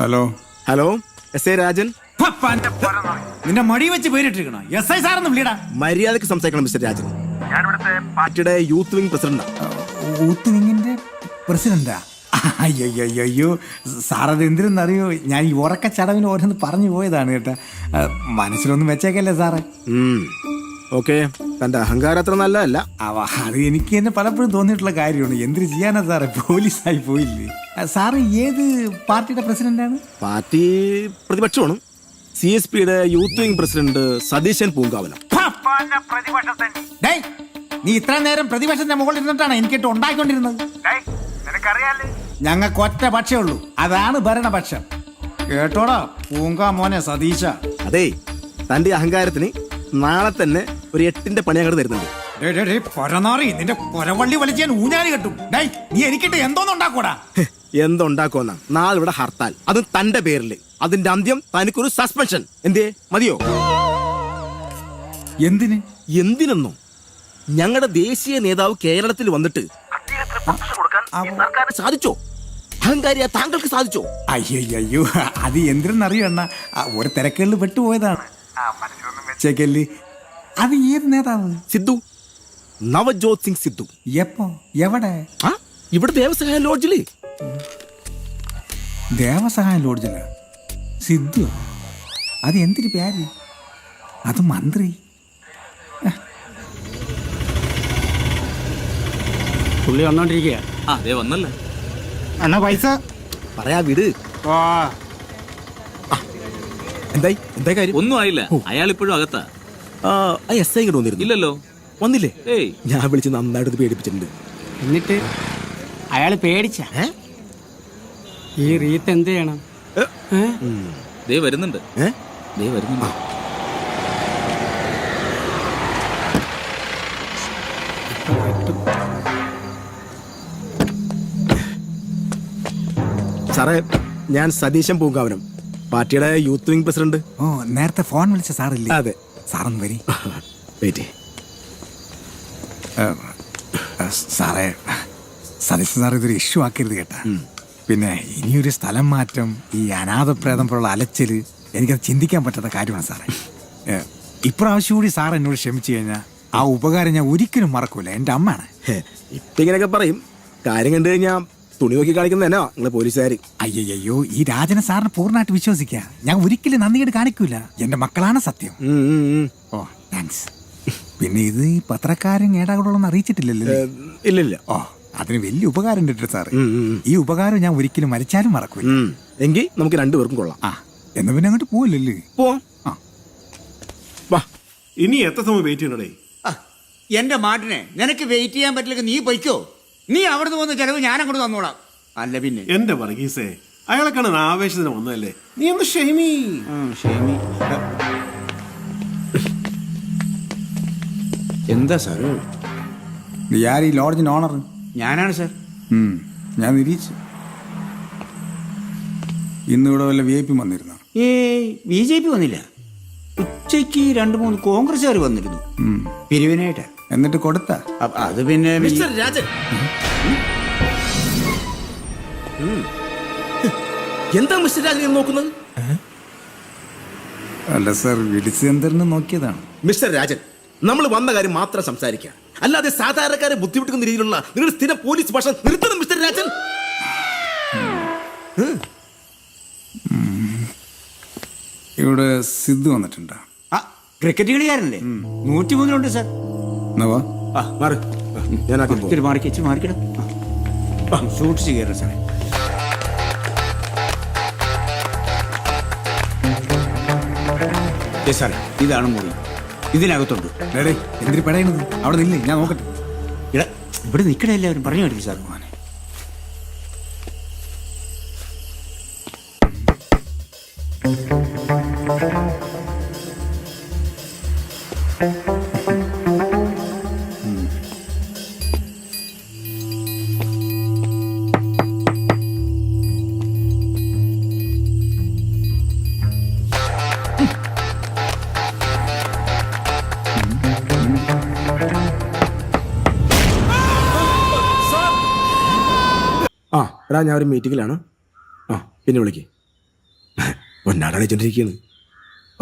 Hello hello S I Rajan. നിന്റെ മടി വെച്ച് പേരിട്ടിരിക്കണോ? S I സാറൊന്നും വിളിയടാ. മര്യാദക്ക് സംസാരിക്കണം മിസ്റ്റർ രാജൻ. ഞാൻ ഇവിടുത്തെ പാർട്ടിയുടെ യൂത്ത് വിംഗ് പ്രസിഡന്റാ. യൂത്ത് വിങ്ങിന്റെ പ്രസിഡന്റാ? അയ്യോ സാറത് എന്തിനെന്നറിയോ, ഞാൻ ഈ ഉറക്ക ചടവിന് ഓരോന്ന് പറഞ്ഞു പോയതാണ് കേട്ടാ. മനസ്സിലൊന്നും വെച്ചേക്കല്ലേ സാറേ. ഓക്കെ, തന്റെ അഹങ്കാരം അത്ര നല്ലതല്ല. അത് എനിക്ക് തന്നെ പലപ്പോഴും തോന്നിയിട്ടുള്ള കാര്യമാണ്. എന്തിനു ചെയ്യാനാ സാറേ, പോലീസായി പോയില്ലേ. സാറ് ഏത് പാർട്ടിയുടെ പ്രസിഡന്റാണ്? പാർട്ടി പ്രതിപക്ഷമാണ്. CSPയുടെ youth wing president Satheesan Poonkavanam. നീ ഇത്ര നേരം പ്രതിപക്ഷത്തിന്റെ മുകളിൽ ഇരുന്നിട്ടാണ് എനിക്കിട്ട് ഉണ്ടാക്കിക്കൊണ്ടിരുന്നത്. ഞങ്ങൾക്ക് ഒറ്റ പക്ഷേ ഉള്ളൂ, അതാണ് ഭരണപക്ഷം. കേട്ടോടാ പൂങ്കാ മോനെ സതീശ. അതെ, തന്റെ അഹങ്കാരത്തിന് നാളെ തന്നെ ഒരു 8ന്റെ പണി അങ്ങോട്ട് തരുന്നുണ്ട്. നിന്റെ കൊരവള്ളി വലിച്ച് ഞാൻ ഊഞ്ഞാല് കെട്ടും. നീ എനിക്കിട്ട് എന്തോന്നുണ്ടാക്കൂടാ? എന്തുണ്ടാക്കുമെന്നാ? നാളെ ഇവിടെ ഹർത്താൽ, അതും തന്റെ പേരില്. അതിന്റെ അന്ത്യം തനിക്കൊരു സസ്പെൻഷൻ. എന്തേ, മതിയോ? എന്തിന്? എന്തിനെന്നോ, ഞങ്ങളുടെ ദേശീയ നേതാവ് കേരളത്തിൽ വന്നിട്ട് സാധിച്ചോ? അഹങ്കാരിയാ താങ്കൾക്ക് സാധിച്ചോ? അയ്യോ അത് എന്തിനെന്നറിയോ അണ്ണ, ഒരു തിരക്കുകളിൽ പെട്ടുപോയതാണ്. വെച്ചേക്കല്ലേ. അത് ഏത് നേതാവ്? സിദ്ധു, നവജോത് സിംഗ് സിദ്ധു. എപ്പോ, എവിടെ? ഇവിടെ ദേവസഹായ ലോഡ്ജില്. ദേവസഹായ ലോഡ്ജില് സിദ്ധു? അത് എന്തിന് പേര്? അത് മന്ത്രി. പുള്ളി വന്നോണ്ടിരിക്കുക. വന്നല്ലേ എന്നാ പൈസ പറയാ വിട്. എന്തായി കാര്യം? ഒന്നും ആയില്ല. അയാൾ ഇപ്പോഴും അകത്താ. എസ് ഐ ഇങ്ങോട്ട് വന്നിരുന്നു. ഇല്ലല്ലോ. വന്നില്ലേ? ഏയ്, ഞാൻ വിളിച്ച് നന്നായിട്ട് പേടിപ്പിച്ചിട്ടുണ്ട്. എന്നിട്ട് അയാള് പേടിച്ച ഈ റീത്ത് എന്ത് ചെയ്യണം? ദേ വരുന്നുണ്ട്. സാറേ, ഞാൻ സതീശൻ പൂങ്കാവനം, പാർട്ടിയുടെ യൂത്ത് വിംഗ് പ്രസിഡന്റ്. ഓ, നേരത്തെ ഫോൺ വിളിച്ച സാറില്ലേ? അതെ. സാറൊന്ന് വരി. വെയിറ്റ്. സാറേ, സതീശൻ സാർ ഇതൊരു ഇഷ്യൂ ആക്കരുത് കേട്ടാ. പിന്നെ ഇനിയൊരു സ്ഥലം മാറ്റം, ഈ അനാഥപ്രേതം പോലുള്ള അലച്ചില്, എനിക്കത് ചിന്തിക്കാൻ പറ്റാത്ത കാര്യമാണ് സാറേ. ഇപ്രാവശ്യം കൂടി സാർ എന്നോട് ക്ഷമിച്ചു കഴിഞ്ഞാൽ ആ ഉപകാരം ഞാൻ ഒരിക്കലും മറക്കൂല. എൻ്റെ അമ്മയാണ്. ഇപ്പൊ ഇങ്ങനെയൊക്കെ പറയും, കാര്യം കണ്ടു കഴിഞ്ഞാൽ തുണി നോക്കി കാണിക്കുന്ന തന്നെ നിങ്ങള് പോലീസുകാർ. അയ്യോ, ഈ രാജന സാറിന് പൂർണ്ണമായിട്ട് വിശ്വസിക്കാം. ഞാൻ ഒരിക്കലും നന്ദിയോട് കാണിക്കൂല. എന്റെ മക്കളാണ് സത്യം. ഓ, താങ്ക്സ്. പിന്നെ ഇത് ഈ പത്രക്കാരൻ ഏടാകൂടൊന്നും അറിയിച്ചിട്ടില്ലല്ലോ? ഇല്ലില്ല. ഓ, അതിന് വലിയ ഉപകാരം ഉണ്ട് സാറ്. ഈ ഉപകാരം ഞാൻ ഒരിക്കലും മരിച്ചാലും മറക്കൂല. എങ്കിൽ നമുക്ക് രണ്ടുപേർക്കും കൊള്ളാം. എന്നാ പിന്നെ അങ്ങോട്ട് പോവില്ലല്ലേ? ഇനി എത്ര സമയം വെയിറ്റ് ചെയ്യണേ? എന്റെ മാട്ടിനെ നിനക്ക് വെയിറ്റ് ചെയ്യാൻ പറ്റില്ലെങ്കിൽ നീ പൊയ്ക്കോ. നീ അവിടുന്ന് പോകുന്ന ചെലവ് ഞാൻ അങ്ങോട്ട് തന്നോളാം. അല്ല പിന്നെ എന്റെ വർഗീസേ, അയാളെ കാണാൻ ആവേശത്തിന് വന്നതല്ലേ, നീ ഒന്ന് ക്ഷമി. എന്താ സാർ? ആര് ഈ ലോഡ്ജിന്റെ ഓണർ? ഞാനാണ് സാർ. ഞാൻ നിരീക്ഷിച്ചു. ഇന്നിവിടെ വല്ല VIP വന്നിരുന്നോ? BJP വന്നില്ല. ഉച്ചയ്ക്ക് 2-3 കോൺഗ്രസ്സുകാർ വന്നിരുന്നു പിരിവിനായിട്ട്. എന്നിട്ട് കൊടുത്ത? അത് പിന്നെ മിസ്റ്റർ രാജൻ, എന്താ മിസ്റ്റർ രാജൻ നോക്കുന്നത്? അല്ല സാർ, വിളിച്ച് എന്തെന്ന് നോക്കിയതാണ്. മിസ്റ്റർ രാജൻ, നമ്മൾ വന്ന കാര്യം മാത്രം സംസാരിക്കുക, അല്ലാതെ സാധാരണക്കാരെ ബുദ്ധിമുട്ടുന്ന രീതിയിലുള്ള നിങ്ങളുടെ സ്ഥിരം പോലീസ് ഭാഷ നിർത്തണം മിസ്റ്റർ രാജൻ. ഇവിടെ സിദ്ധു വന്നിട്ടുണ്ടോ? ക്രിക്കറ്റ് കളിക്കാരനല്ലേ? 103 സാർ. മാറിക്കിട സൂക്ഷിച്ച് കയറ സാറേ. സാറേ, ഇതാണ് മുറി. ഇതിനകത്തുണ്ട്. എന്തിനു പടയണത്? അവിടെ നില്ലേ, ഞാൻ നോക്കട്ടെ. ഇവിടെ നിൽക്കണ എല്ലാവരും പറഞ്ഞു കേട്ടില്ല സാർ. എടാ, ഞാൻ ഒരു മീറ്റിങ്ങിലാണ്. പിന്നെ വിളിക്കേ. പൊന്നാടണിച്ചോണ്ടിരിക്കുകയാണ്.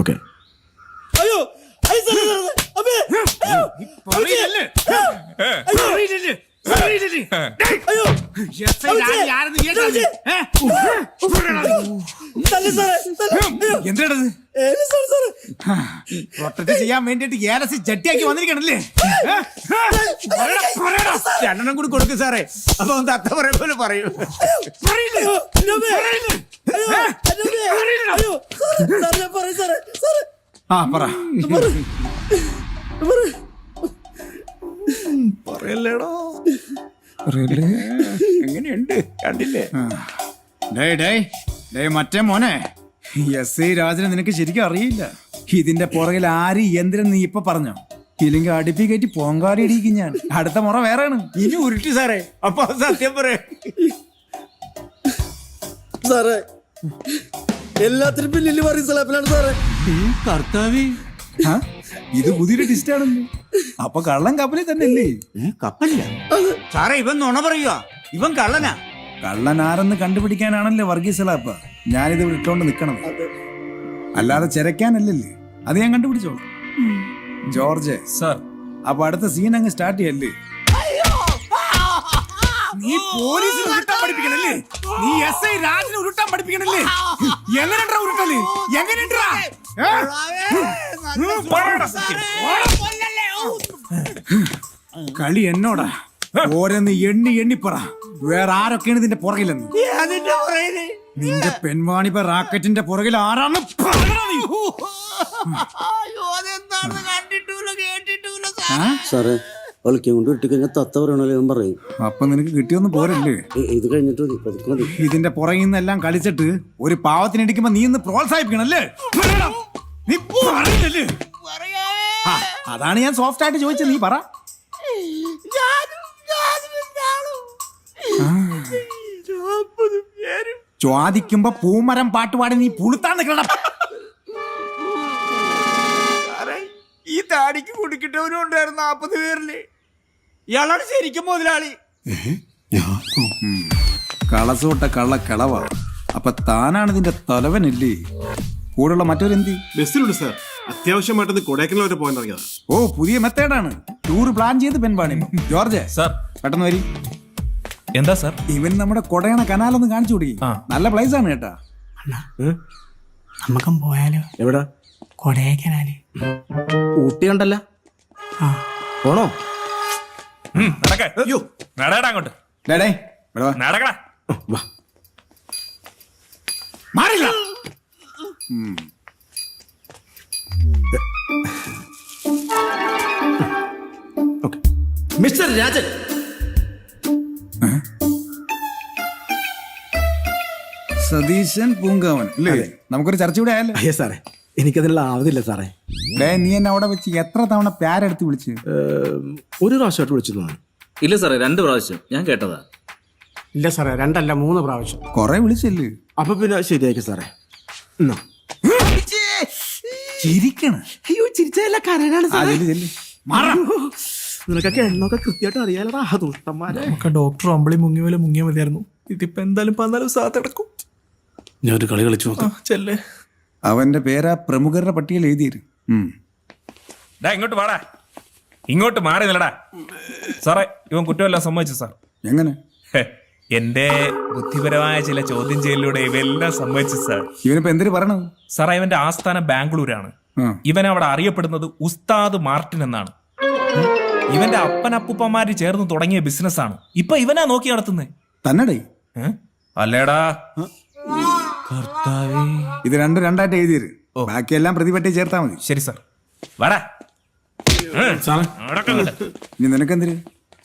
ഓക്കെ എന്താണത്? പ്രൊട്ടക്ട് ചെയ്യാൻ വേണ്ടിട്ട് ഏലസി ചട്ടിയാക്കി വന്നിരിക്കണല്ലേ? രണ്ടെണ്ണം കൂടി കൊടുക്കും സാറേ. അപ്പൊ തത്ത പറയ പോലെ പറയൂ. ആ പറ. എങ്ങനെയുണ്ട് കണ്ടില്ലേ? മറ്റേ മോനെ, എസ് ഐ രാജനെ നിനക്ക് ശരിക്കും അറിയില്ല. ഇതിന്റെ പുറകിൽ ആര് എന്തിനും നീ ഇപ്പൊ പറഞ്ഞോ? ഇല്ലെങ്കിൽ അടുപ്പി കയറ്റി പോങ്കാടി ഇടിക്കും ഞാൻ. അടുത്ത മുറ വേറെയാണ്. ഇനി ഉരുട്ടി സാറേ. അപ്പൊ സത്യം പറ. സാറേ എല്ലാത്തിനും പിന്നിൽ പറയും സലാപ്പിലാണ് സാറേ. കർത്താവേ, ആ? ഇത് പുതിയൊരു ടിസ്റ്റ് ആണല്ലോ. അപ്പൊ കള്ളൻ കപ്പലിൽ തന്നെ അല്ലേ? കപ്പല്ല സാറേ. ഇവൻ നുണ പറയുക. ഇവൻ കള്ളനാ. കള്ളൻ ആരെന്ന് കണ്ടുപിടിക്കാനാണല്ലോ വർഗീസ് സലാപ്പ ഞാനിത് ഇട്ടോണ്ട് നിക്കണത്. അല്ലാതെ ചെരക്കാനല്ലല്ലേ. അത് ഞാൻ കണ്ടുപിടിച്ചോളാം. ജോർജ് സാർ, അപ്പൊ അടുത്ത സീൻ അങ്ങ് സ്റ്റാർട്ട് ചെയ്യല്ലേ? നീ പോലീസിനെ ഉരുട്ടാൻ പഠിപ്പിക്കണല്ലേ? നീ എസ് ഐ രാജിനെ ഉരുട്ടാൻ പഠിപ്പിക്കണല്ലേ? എങ്ങനെയുണ്ടാ ഉരുട്ടല്? എങ്ങനെയുണ്ടാ? കളി എന്നോടാ. ഓരോന്ന് എണ്ണി എണ്ണിപ്പറ. വേറെ ആരൊക്കെയാണ് ഇതിന്റെ പുറകിലെന്ന്? നിന്റെ പെൺവാണിപ്പ റാക്കറ്റിന്റെ പുറകിൽ ആരാണ്? സാറേ ഒളിക്കാൻ കൊണ്ട് ഇട്ടിക്കഴിഞ്ഞാൽ തത്ത പറയണല്ലോ ഞാൻ പറയും. അപ്പൊ നിനക്ക് കിട്ടിയൊന്നും പോരല്ലേ? ഇത് കഴിഞ്ഞിട്ട് മതി, പതുക്കെ മതി. ഇതിന്റെ പുറകിൽ നിന്നെല്ലാം കളിച്ചിട്ട് ഒരു പാവത്തിനിടിക്കുമ്പോ നീ ഇന്ന് പ്രോത്സാഹിപ്പിക്കണല്ലേ? നീ പറയില്ലല്ലേ? ആ, അതാണ് ഞാൻ സോഫ്റ്റ് ആയിട്ട് ചോദിച്ചത്. നീ പറ. ചോദിക്കുമ്പോ പൂമരം പാട്ടുപാടി നീ പുളുത്താൻ നിൽക്കണ. ഈ താടിക്ക് കുടിക്കിട്ടവനും ഉണ്ടായിരുന്നു 40 പേരില്. ഇയാളാണ് ശരിക്കും മുതലാളി. കളസോട്ട കള്ള കളവാ. അപ്പൊ താനാണ് ഇതിന്റെ തലവനല്ലേ? കൂടെയുള്ള മറ്റൊരെന്തി? ബസ്സിലുണ്ട് സാർ. അത്യാവശ്യമായിട്ടൊന്ന് കൊടൈക്കനാൽ വരെ പോകാൻ ഇറങ്ങിയതാ. ഓ, പുതിയ മെത്തേഡാണ്. ടൂർ പ്ലാൻ ചെയ്ത് പെൺപാണി. George sir. പെട്ടെന്ന് വരി. എന്താ സാർ? ഇവൻ നമ്മുടെ കൊടയണ കനാലൊന്ന് കാണിച്ചു കൊടുക്കി. നല്ല പ്ലേസ് ആണ് കേട്ടാ. നമുക്കും പോയാലോ? എവിടാ? കൊടൈക്കനാല്. ഊട്ടി ഉണ്ടല്ല. പോണോ? അങ്ങോട്ട് ഡേടേ, ഇവിടെ വാ. നടക്കടാ. വാ. മാറില്ല. മിസ്റ്റർ രാജൻ, സതീശൻ പൂങ്കാവൻ അല്ലേ? നമുക്കൊരു ചർച്ച ഇവിടെ ആയല്ലോ. അയ്യോ സാറേ, എനിക്കതിനുള്ള ആവതില്ല സാറേ. നീ എന്നെ അവിടെ വെച്ച് എത്ര തവണ പ്യാരെടുത്ത് വിളിച്ച്? ഒരു പ്രാവശ്യമായിട്ട് വിളിച്ചു. ഇല്ല സാറേ, 2 പ്രാവശ്യം ഞാൻ കേട്ടതാ. ഇല്ല സാറേ, 2 അല്ല 3 പ്രാവശ്യം. കൊറേ വിളിച്ചല്ലേ? അപ്പൊ പിന്നെ ശരിയാക്കി സാറേ. ചിരിക്കണ. അയ്യോ ചിരിച്ചല്ല, കരനാണ് സാറേ. നിനക്കൊക്കെ എണ്ണൊക്കെ കൃത്യമായിട്ട് അറിയാലടാ ദുഷ്ടന്മാരെ. നമുക്ക് ഡോക്ടർ അമ്പിളി മുങ്ങിയ പോലെ മുങ്ങിയ മതിയായിരുന്നു. ഇതിപ്പോ എന്തായാലും 14 സാത്തടക്കും. ഞാൻ ഒരു കളി കളിച്ചു നോക്കാം. ചെല്ലേ, അവന്റെ പേരാ പ്രമുഖരുടെ പട്ടികയിൽ എഴുതിയത്. ഇങ്ങോട്ട് വാടാ. ഇങ്ങോട്ട് മാറി നിലടാ. സാറേ, ഇവൻ കുറ്റമെല്ലാം സമ്മതിച്ചു സാർ. എങ്ങനെ? എന്റെ ബുദ്ധിപരമായ ചില ചോദ്യം ചെയ്യലിലൂടെ ഇവയെല്ലാം സമ്മതിച്ചു സാർ. ഇവനിപ്പോ എന്തിനു പറയണത്? സാറേ, ഇവന്റെ ആസ്ഥാനം ബാംഗ്ലൂരാണ്. ഇവൻ അവിടെ അറിയപ്പെടുന്നത് ഉസ്താദ് മാർട്ടിൻ എന്നാണ്. ഇവന്റെ അപ്പനപ്പൂപ്പന്മാര് ചേർന്ന് തുടങ്ങിയ ബിസിനസ്സാണ്. ഇപ്പൊ ഇവനാ നോക്കി നടത്തുന്നത്. തന്നടേ? അല്ലേടാ. ഇത് രണ്ടായിട്ട് എഴുതിയത്. ബാക്കിയെല്ലാം പ്രതിപട്ടി ചേർത്താ മതി. ശരി സാർ, വാടാ. ഇനി നിനക്കെന്തിര്?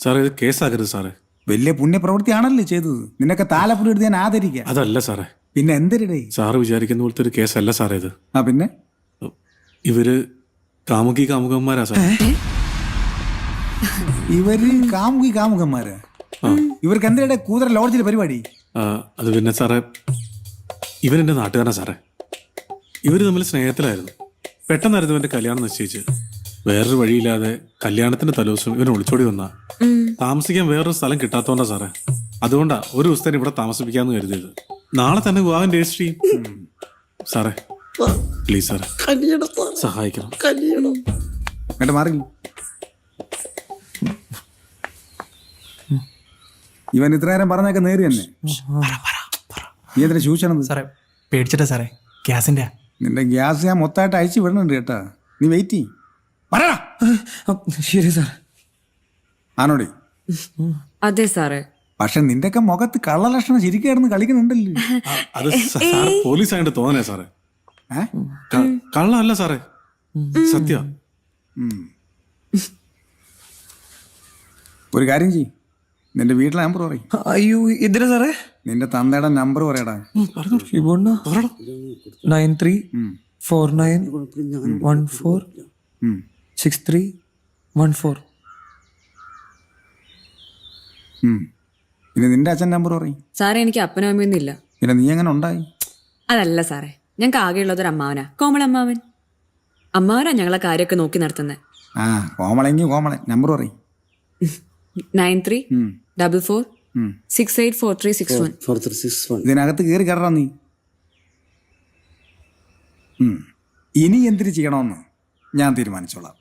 സാറേ, ഇത് കേസാകരുത് സാറേ. വലിയ പുണ്യപ്രവൃത്തിയാണല്ലേ ചെയ്തത്. നിനക്ക് താലപ്പൊടി എടുത്ത് ഞാൻ ആദരിക്കാം. അതല്ല സാറേ. പിന്നെ എന്തിരടേ? സാറ് വിചാരിക്കുന്ന പോലത്തെ ഒരു കേസല്ല സാറേ ഇത്. ആ പിന്നെ? ഇവര് കാമുകന്മാരാ സാർ. ഇവര് കാമുകന്മാരാ? ഇവർക്ക് എന്തിനാ കൂതറ ലോഡ്ജിലെ പരിപാടി? അത് പിന്നെ സാറേ, ഇവൻ എന്റെ നാട്ടുകാരനാ സാറേ. ഇവര് തമ്മിൽ സ്നേഹത്തിലായിരുന്നു. പെട്ടെന്നായിരുന്നു ഇവന്റെ കല്യാണം നിശ്ചയിച്ച്. വേറൊരു വഴിയില്ലാതെ കല്യാണത്തിന്റെ തലേദിവസം ഇവൻ ഒളിച്ചോടി വന്നാ. താമസിക്കാൻ വേറൊരു സ്ഥലം കിട്ടാത്തോണ്ടാ സാറേ. അതുകൊണ്ടാ ഒരു ദിവസത്തേന് ഇവിടെ താമസിപ്പിക്കാന്ന് കരുതിയത്. നാളെ തന്നെ വിവാഹം രജിസ്റ്റർ ചെയ്യും. സാറേ പ്ലീസ് സാറേ കല്യാണം സാറേ, സഹായിക്കണം. കല്യാണം. എന്നിട്ട് മാറി ഇവൻ ഇത്ര നേരം പറഞ്ഞൊക്കെ നേരി തന്നെ നീ എന്തിനാ ചൂച്ചണത്? സാറേ പേടിച്ചിട്ടാ സാറേ ഗ്യാസിന്റെ നിന്റെ ഗ്യാസ് ഞാൻ മൊത്തമായിട്ട് അയച്ചു വിടുന്നുണ്ട് കേട്ടാ. നീ വെയിറ്റ് ചെയ്യ്. പറയടാ. ശരി സാർ. ആണോടി? അതെ സാറേ. പക്ഷെ നിന്റെയൊക്കെ മുഖത്ത് കള്ളലക്ഷണം ശരിക്കായിരുന്നു കളിക്കുന്നുണ്ടല്ലോ. അത് സാറ് പോലീസ് ആയിട്ട് തോന്നണേ സാറേ. കള്ളല്ല സാറേ, സത്യ. ഒരു കാര്യം ചെയ്യ്, നിന്റെ വീട്ടിലെ നമ്പർ പറയും. അയ്യോ എന്തിനാ സാറേ? നിന്റെ തന്തയുടെ നമ്പർ പറയടാ. 9349146314. പിന്നെ നിന്റെ അച്ഛൻ നമ്പർ പറയും. സാറേ എനിക്ക് അപ്പനും അമ്മയൊന്നും ഇല്ല. പിന്നെ നീ എങ്ങനെ ഉണ്ടായി? അതല്ല സാറേ, ഞങ്ങൾക്ക് ആകെയുള്ളതൊരു അമ്മാവനാ, കോമളമ്മാവൻ. അമ്മാവനാ ഞങ്ങളെ കാര്യമൊക്കെ നോക്കി നടത്തുന്നത്. ആ കോമളെങ്കിൽ കോമളൻ നമ്പർ പറയും. 9344684361. 4361. ഇതിനകത്ത് കയറി കയറാ നീ. ഇനി എന്തിനു ചെയ്യണമെന്ന് ഞാൻ തീരുമാനിച്ചോളാം.